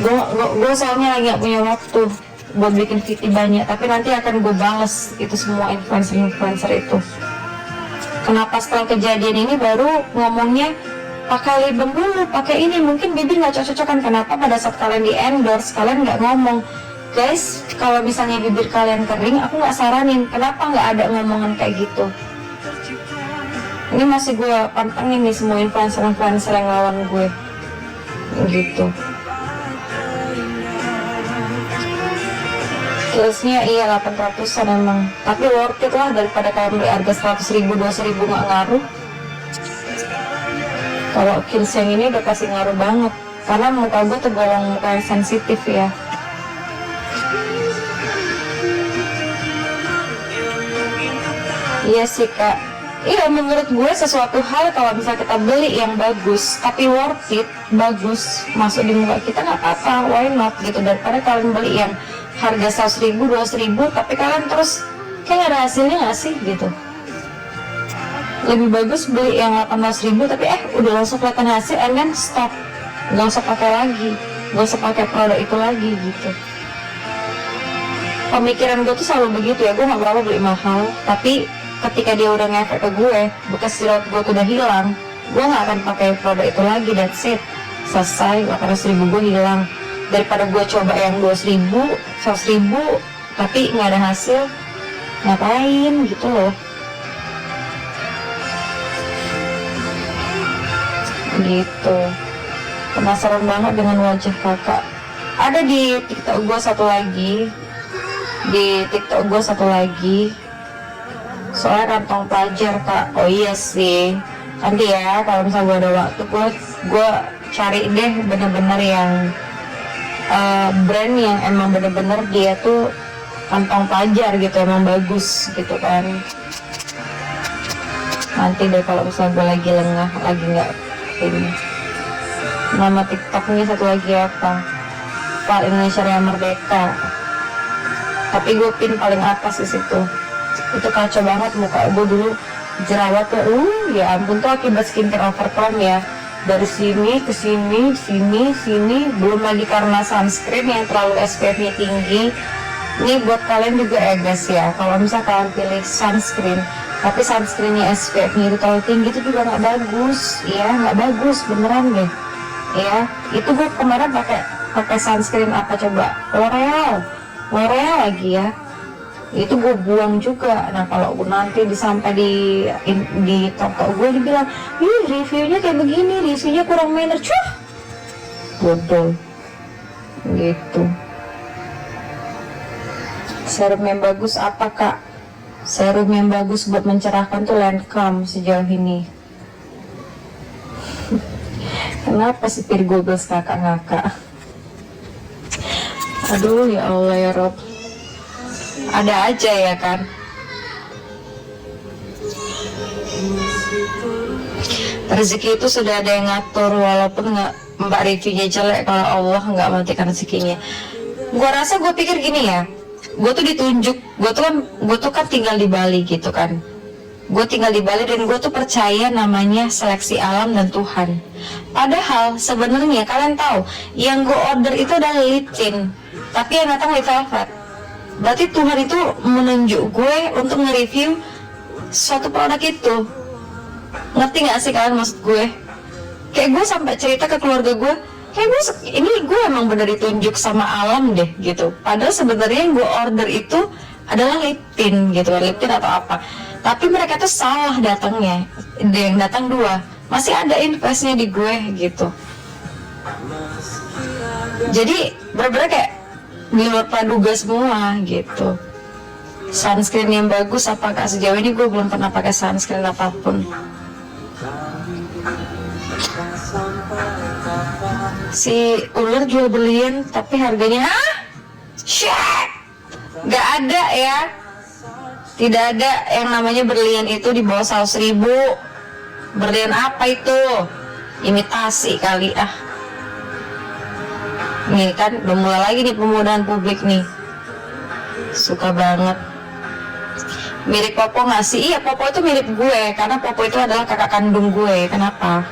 Gue soalnya lagi gak punya waktu buat bikin VT banyak, tapi nanti akan gue balas itu semua influencer itu. Kenapa setelah kejadian ini baru ngomongnya pakai lip balm dulu, pakai ini, mungkin bibir nggak cocok-cocokan. Kenapa pada saat kalian di endorse kalian nggak ngomong, guys, kalau misalnya bibir kalian kering, aku nggak saranin. Kenapa nggak ada ngomongan kayak gitu? Ini masih gue pantengin nih semua influencer yang lawan gue gitu. Kilsnya iya 800an emang, tapi worth it lah daripada kalian beli harga 100.000 200.000 nggak ngaruh. Kalau kills yang ini udah pasti ngaruh banget, karena muka gue tergolong muka yang sensitif ya. Iya sih kak, iya menurut gue sesuatu hal kalau bisa kita beli yang bagus tapi worth it, bagus, masuk di muka kita nggak apa-apa, why not gitu, daripada kalian beli yang harga 100.000 200.000 tapi kalian terus kayak gak ada hasilnya nggak sih gitu. Lebih bagus beli yang 18.000 tapi udah langsung kelihatan hasil and then stop, nggak usah pakai lagi, nggak usah pakai produk itu lagi gitu. Pemikiran gue tuh selalu begitu ya, gue nggak berapa beli mahal, tapi ketika dia udah ngefek ke gue, bekas jerawat gue tuh udah hilang, gue nggak akan pakai produk itu lagi, that's it, selesai. 800.000 gue hilang, daripada gue coba yang 200.000 100.000 tapi nggak ada hasil, ngapain gitu loh. Gitu, penasaran banget dengan wajah kakak. Ada di TikTok gue satu lagi, soalnya kantong pelajar kak. Oh iya sih, nanti ya kalau misalnya gue ada waktu gue cari deh bener-bener yang brand yang emang bener-bener dia tuh kantong pelajar gitu, emang bagus gitu kan. Nanti deh kalau misalnya gue lagi lengah, lagi nggak ini. Nama TikToknya satu lagi apa? Pak Indonesia Raya Merdeka. Tapi gue pin paling atas di situ. Itu kacau banget muka gue dulu, jerawatnya ya ampun tuh akibat skincare overcome ya. Dari sini ke sini, sini, belum lagi karena sunscreen yang terlalu SPF-nya tinggi. Ini buat kalian juga ya guys ya, kalau misalnya kalian pilih sunscreen tapi sunscreennya SPF-nya itu terlalu tinggi, itu juga nggak bagus ya, nggak bagus beneran deh ya. Itu gue kemarin pakai sunscreen apa coba, L'Oreal lagi ya, itu gue buang juga. Nah kalau nanti sampai di toko gue dibilang, ih reviewnya kayak begini, reviewnya kurang manner, bodoh gitu. Serum yang bagus apa kak? Serum yang bagus buat mencerahkan tuh Lancome sejauh ini. Kenapa sih Pirgobels kakak ngakak? Aduh ya Allah ya Rob, ada aja ya kan. Rezeki itu sudah ada yang ngatur, walaupun nggak mbak reviewnya jelek, kalau Allah nggak matikan rezekinya. Gua rasa, gue pikir gini ya, gue tuh ditunjuk, gue tuh kan tinggal di Bali gitu kan. Gue tinggal di Bali dan gue tuh percaya namanya seleksi alam dan Tuhan. Padahal sebenarnya kalian tahu, yang gue order itu adalah lip tint, tapi yang datang lip velvet. Berarti Tuhan itu menunjuk gue untuk nge-review suatu produk itu. Ngerti gak sih kalian maksud gue? Kayak gue sampai cerita ke keluarga gue, kayak gue emang bener ditunjuk sama alam deh gitu. Padahal sebenarnya yang gue order itu adalah lip tint gitu, lip tint atau apa. Tapi mereka tuh salah datangnya. Yang datang 2, masih ada investnya di gue gitu. Jadi bener-bener kayak di luar praduga semua gitu. Sunscreen yang bagus apakah? Sejauh ini gue belum pernah pakai sunscreen apapun. Si ular jual berlian tapi harganya shit, gak ada ya, tidak ada yang namanya berlian itu di bawah 100.000. Berlian apa itu? Imitasi kali ah. Nih kan udah mulai lagi nih pemudahan publik nih, suka banget. Mirip Popo gak sih? Iya, Popo itu mirip gue karena Popo itu adalah kakak kandung gue. Kenapa?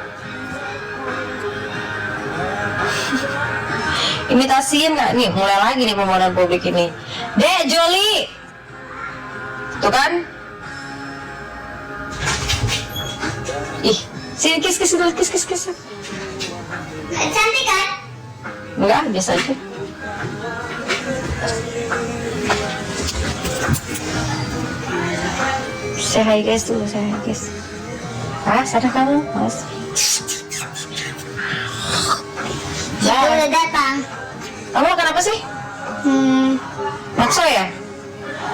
Imitasiin nggak nih? Mulai lagi nih pemodelan publik ini. Dek Joli, tuh kan? Ih, sini kis dulu, kis. Cantik kan? Enggak, biasa aja. Say hi guys dulu, say hi guys. Ada kamu, Mas. Aku udah datang. Kamu makan apa sih? Bakso ya?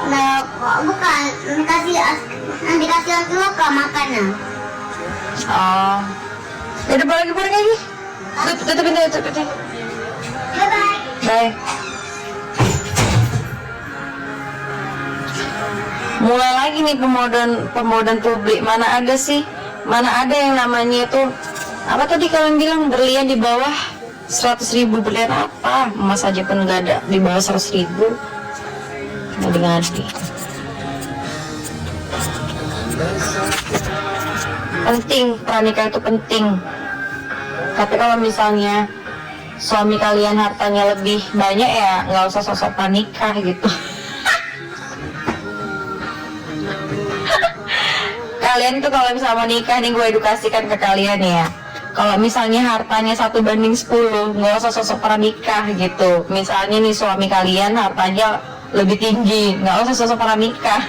Nah, bukan. Nanti kasih orang tua ke makanan. Oh. Udah balik lagi. Tutupin. Bye-bye. Bye. Mulai lagi nih pemodelan publik. Mana ada yang namanya itu apa tadi kalian bilang berlian di bawah 100.000 berlian apa? Emas aja pun nggak ada di bawah 100.000. Ngadi-ngadi. Penting, pranikah itu penting. Tapi kalau misalnya suami kalian hartanya lebih banyak ya nggak usah sosok pranikah gitu. Kalian tuh kalau misalnya mau nikah nih, gue edukasikan ke kalian ya. Kalau misalnya hartanya 1:10, nggak usah sosok pranikah gitu. Misalnya nih suami kalian hartanya lebih tinggi, nggak usah sosok pranikah.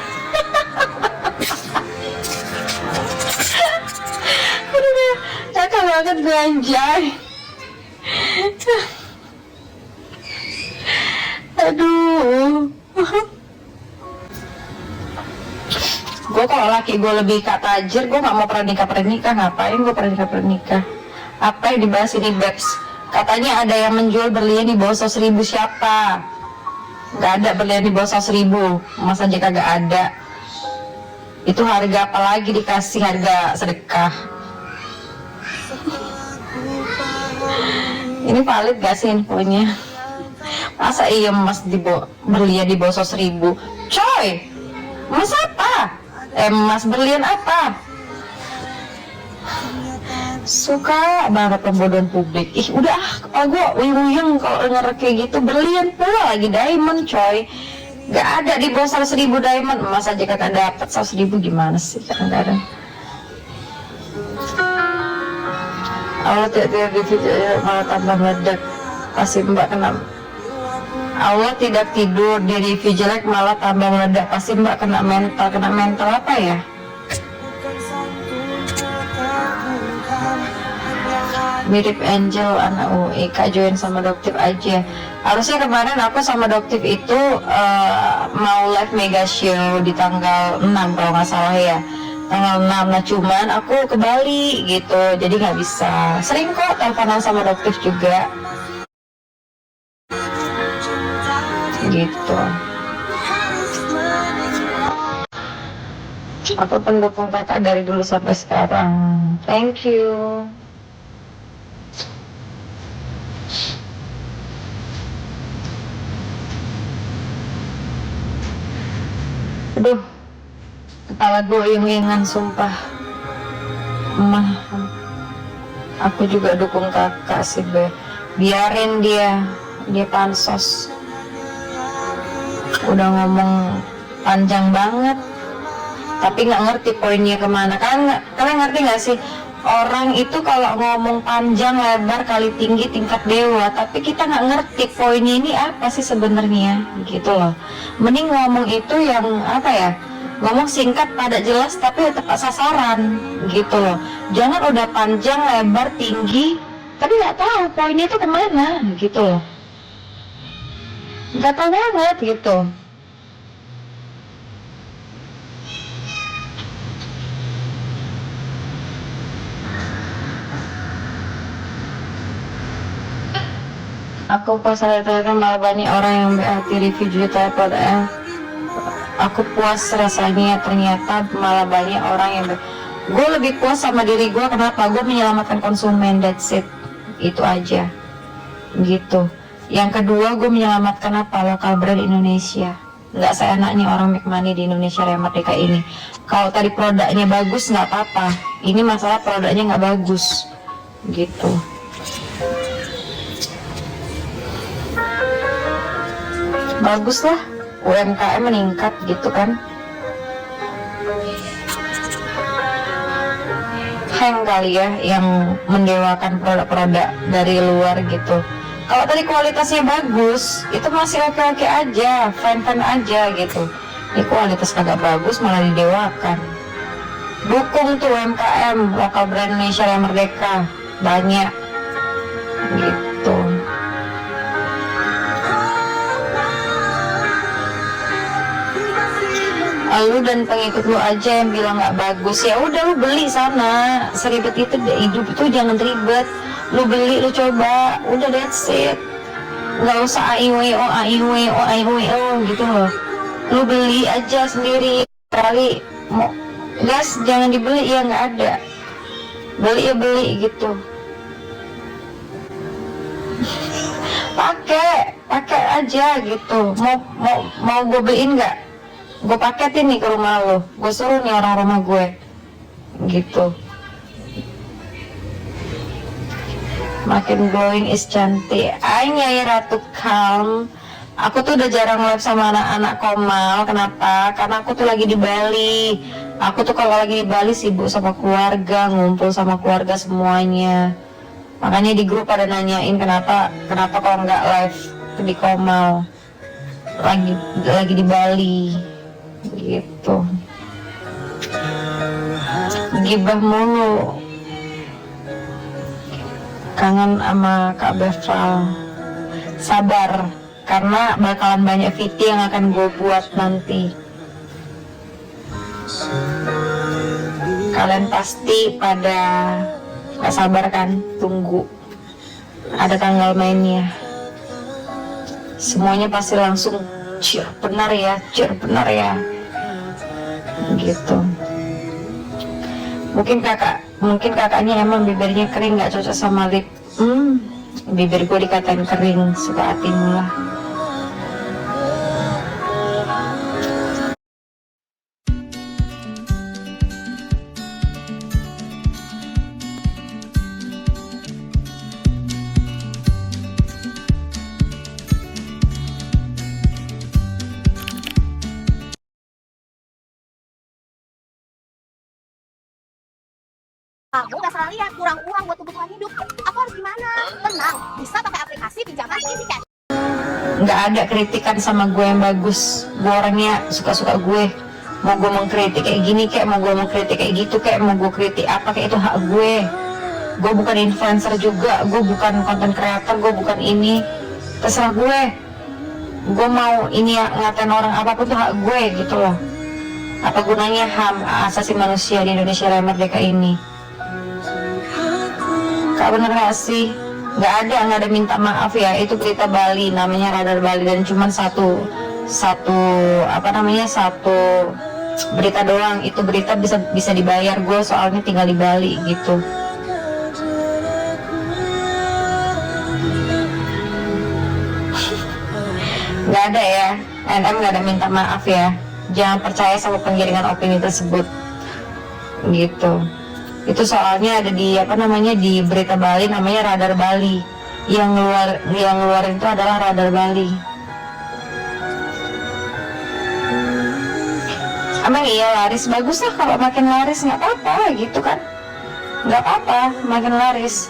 Cakap banget gue anjay. Aduh. Gue kalau laki gue lebih tajir, gue nggak mau pernikah. Ngapain gue pernikah? Apa yang dibahas ini, Babs? Katanya ada yang menjual berlian di bawah 100.000. Siapa? Gak ada berlian di bawah 100.000. Masa aja kagak ada. Itu harga apalagi dikasih harga sedekah. Ini valid gak sih infonya? Masa iya emas berlian di bawah 100.000? Coy, emas apa? Emas berlian apa? Suka banget pembodohan publik. Ih udah kepala gue uyung-uyung kalau denger kayak gitu. Berlian pula lagi diamond coy. Gak ada di bawah 100.000 diamond. Emas aja kagak dapet 100.000 gimana sih kadang-kadang. Allah tidak di video malah tambah meledak. Pasti mbak kena. Allah tidak tidur di review jelek malah tambah meledak. Pasti mbak kena mental apa ya? Mirip Angel anak UI. Kak join sama Doktif aja. Harusnya kemarin aku sama Doktif itu mau live mega show di tanggal 6 kalau nggak salah ya, tanggal 6. Nah cuman aku ke Bali gitu, jadi nggak bisa. Sering kok teleponan sama Doktif juga gitu. Aku pendukung kakak dari dulu sampai sekarang. Thank you. Aduh, kepala gue uyung-uyungan sumpah. Emah, aku juga dukung kakak sih Be. Biarin dia pansos. Udah ngomong panjang banget, tapi nggak ngerti poinnya kemana. Kalian ngerti nggak sih? Orang itu kalau ngomong panjang lebar kali tinggi tingkat dewa, tapi kita nggak ngerti poinnya ini apa sih sebenarnya gitu loh. Mending ngomong itu yang apa ya, ngomong singkat pada jelas tapi tepat sasaran gitu loh. Jangan udah panjang lebar tinggi tapi nggak tahu poinnya itu kemana gitu loh. Nggak tahu banget gitu. Aku pas ternyata malah banyak orang yang berarti review juta pada aku puas rasanya ternyata malah banyak orang yang gue lebih puas sama diri gue. Kenapa? Gue menyelamatkan konsumen, that's it, itu aja gitu. Yang kedua gue menyelamatkan apa, lokal brand Indonesia. Nggak seenaknya orang make money di Indonesia Raya Merdeka ini. Kalau tadi produknya bagus nggak apa-apa, ini masalah produknya nggak bagus gitu. bagus lah, UMKM meningkat gitu kan. Hang kali ya yang mendewakan produk-produk dari luar gitu. Kalau tadi kualitasnya bagus, itu masih oke-oke aja, fine-fine aja gitu. Ini kualitas kagak bagus malah didewakan. Dukung tuh UMKM, lokal brand Indonesia yang merdeka, banyak gitu. Lu dan pengikut lu aja yang bilang nggak bagus, ya udah lu beli sana. Seribet itu hidup itu jangan ribet. Lu beli, lu coba, udah that's it. Nggak usah aiweo gitu loh. Lu beli aja sendiri. Kali mau gas jangan dibeli ya nggak ada. Beli ya beli gitu. pakai aja gitu. Mau gue beliin nggak? Gue paketin nih ke rumah lo, gue suruh nih orang rumah gue gitu. Makin glowing is cantik. Ay Nyai Ratu Calm. Aku tuh udah jarang live sama anak-anak Komal. Kenapa? Karena aku tuh lagi di Bali. Aku tuh kalau lagi di Bali sibuk sama keluarga, ngumpul sama keluarga semuanya. Makanya di grup pada nanyain kenapa kalau nggak live di Komal. Lagi di Bali gitu. Gibah mulu. Kangen sama Kak Beval. Sabar, karena bakalan banyak video yang akan gue buat nanti. Kalian pasti pada gak sabar kan? Tunggu ada tanggal mainnya. Semuanya pasti langsung benar ya gitu. Mungkin kakaknya emang bibirnya kering, nggak cocok sama lip. Bibir gue dikatain kering, suka hatimu lah. Aku gak salah lihat, kurang uang buat kebutuhan hidup. Aku harus gimana? Tenang, bisa pakai aplikasi pinjaman Easycash. Nggak ada kritikan sama gue yang bagus. Gue orangnya suka-suka gue. Mau gue mengkritik kayak gini kayak, mau gue mengkritik kayak gitu kayak, mau gue kritik apa kayak, itu hak gue. Gue bukan influencer juga, gue bukan content creator, gue bukan ini. Terserah gue. Gue mau ini ya, ngatain orang apapun tuh hak gue gitu loh. Apa gunanya HAM, asasi manusia di Indonesia Raya Merdeka ini? Kak bener gak sih? Gak ada minta maaf ya. Itu berita Bali, namanya Radar Bali, dan cuman satu berita doang. Itu berita bisa dibayar, gue soalnya tinggal di Bali gitu. Gak ada ya, NM gak ada minta maaf ya. Jangan percaya sama penggiringan opini tersebut gitu. Itu soalnya ada di di berita Bali, namanya Radar Bali. Yang ngeluarin itu adalah Radar Bali. Emang iya laris, bagus lah kalau makin laris, nggak apa-apa gitu kan, nggak apa-apa makin laris.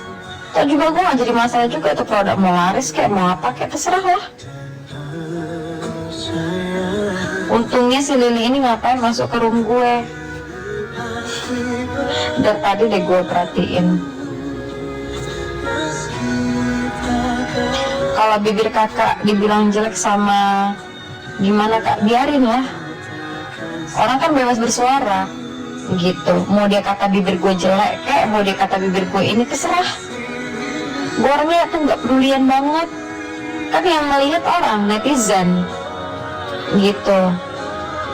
Toh juga gue nggak jadi masalah juga itu produk mau laris kayak mau apa kayak terserah lah. Untungnya si Lili ini ngapain masuk ke room gue. Dari tadi deh gue perhatiin. Kalau bibir kakak dibilang jelek sama gimana kak, biarin lah. Orang kan bebas bersuara gitu. Mau dia kata bibir gue jelek kayak, mau dia kata bibir gue ini, terserah. Gue orangnya tuh gak pedulian banget. Kan yang melihat orang, netizen gitu.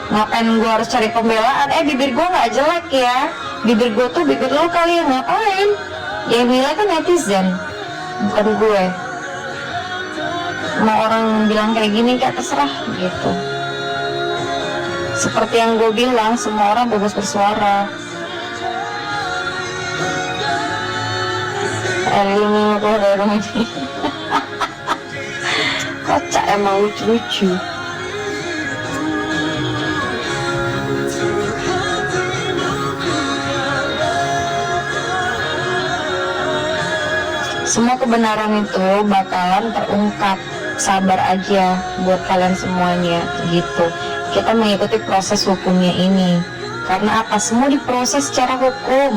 Ngapain gue harus cari pembelaan? Bibir gue gak jelek ya, bibir gue tuh bibir lo kali, yang ngapain? Yang nilai kan netizen, bukan gue. Mau orang bilang kayak gini kayak terserah gitu. Seperti yang gue bilang, semua orang bebas bersuara. Ini keluar dari rumah ini. Kocak emang, lucu-lucu. Semua kebenaran itu bakalan terungkap. Sabar aja buat kalian semuanya gitu. Kita mengikuti proses hukumnya ini. Karena apa? Semua diproses secara hukum.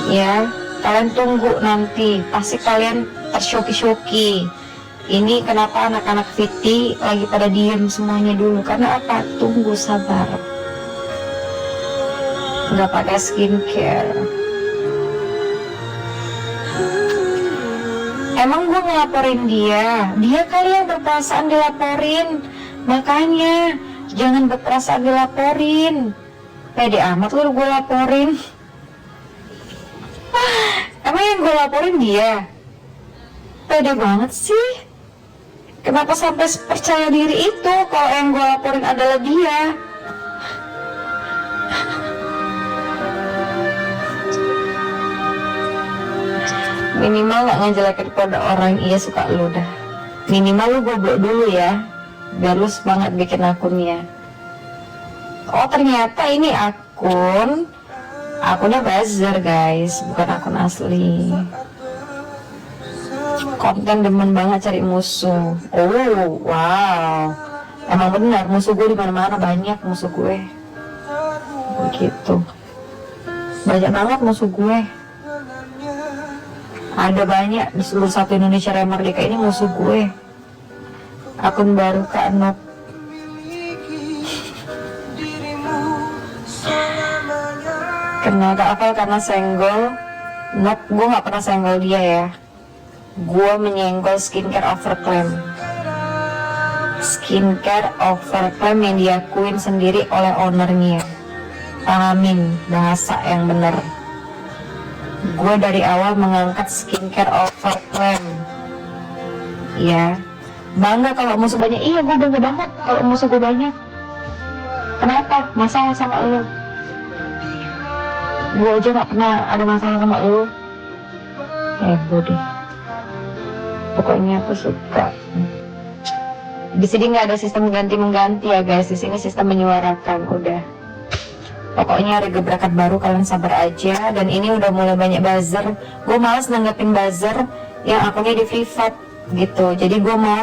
Ya, kalian tunggu nanti. Pasti kalian tersyoki-syoki. Ini kenapa anak-anak Viti lagi pada diem semuanya dulu? Karena apa? Tunggu, sabar. Nggak pakai skincare. Emang gue ngelaporin dia kali yang berperasaan dilaporin. Makanya jangan berperasaan dilaporin. Pede amat lu gue laporin. Emang yang gue laporin dia? Pede banget sih. Kenapa sampai percaya diri itu kalau yang gue laporin adalah dia? Minimal gak ngejelekin pada orang iya suka lu dah. Minimal lu goblok dulu ya, biar lu semangat bikin akunnya. Oh ternyata ini akunnya buzzer guys, bukan akun asli. Konten demen banget cari musuh. Oh wow, emang benar musuh gue di mana-mana, banyak musuh gue. Begitu, banyak banget musuh gue. Ada banyak di seluruh satu Indonesia Raya Merdeka ini musuh gue. Akun baru Kak Nok. Kenal Kak Apel karena senggol. Nok, gue gak pernah senggol dia ya. Gue menyenggol skincare overclaim. Skincare overclaim yang diakuin sendiri oleh ownernya. Pahamin bahasa yang bener. Gue dari awal mengangkat skincare overclaim. Ya, bangga kalau musuh banyak. Iya, gue bangga banget kalau musuh gue banyak. Kenapa? Masalah sama lo? Gue aja gak pernah ada masalah sama lo. Heboh deh. Pokoknya aku suka. Di sini nggak ada sistem ganti-mengganti ya guys. Di sini sistem menyuarakan. Udah. Pokoknya ada gebrakan baru, kalian sabar aja. Dan ini udah mulai banyak buzzer. Gue males nanggepin buzzer yang akunnya di privat gitu. Jadi gue mau